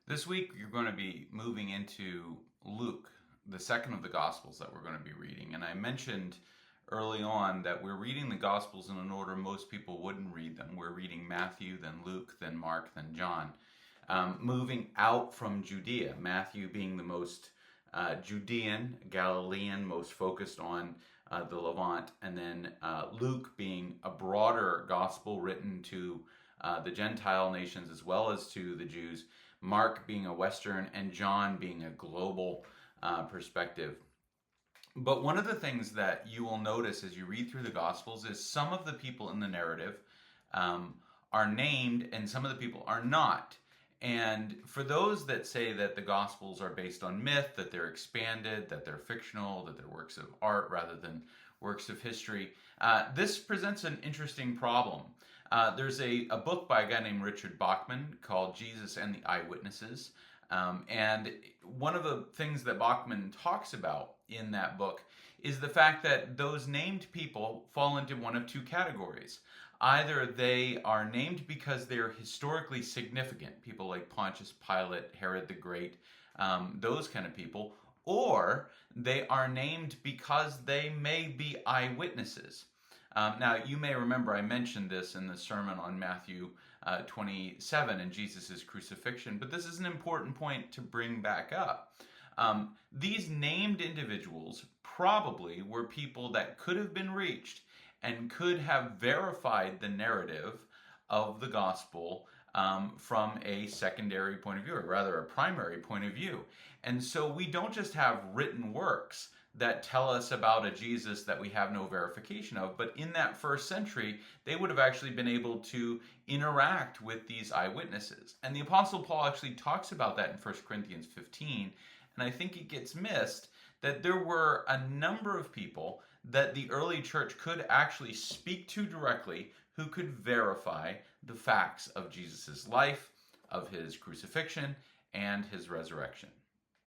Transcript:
This week, you're going to be moving into Luke, the second of the Gospels that we're going to be reading. And I mentioned early on that we're reading the Gospels in an order most people wouldn't read them. We're reading Matthew, then Luke, then Mark, then John. Moving out from Judea, Matthew being the most Judean, Galilean, most focused on the Levant, and then Luke being a broader gospel written to the Gentile nations as well as to the Jews, Mark being a Western, and John being a global perspective. But one of the things that you will notice as you read through the Gospels is some of the people in the narrative are named and some of the people are not. And for those that say that the Gospels are based on myth, that they're expanded, that they're fictional, that they're works of art rather than works of history, this presents an interesting problem. There's a book by a guy named Richard Bachman called Jesus and the Eyewitnesses. And one of the things that Bachman talks about in that book is the fact that those named people fall into one of two categories. Either they are named because they're historically significant, people like Pontius Pilate, Herod the Great, those kind of people, or they are named because they may be eyewitnesses. Now, you may remember I mentioned this in the sermon on Matthew 27 and Jesus' crucifixion, but this is an important point to bring back up. These named individuals probably were people that could have been reached and could have verified the narrative of the gospel from a secondary point of view, or rather a primary point of view. And so we don't just have written works that tell us about a Jesus that we have no verification of, but in that first century, they would have actually been able to interact with these eyewitnesses. And the Apostle Paul actually talks about that in 1 Corinthians 15, and I think it gets missed that there were a number of people that the early church could actually speak to directly who could verify the facts of Jesus' life, of his crucifixion, and his resurrection.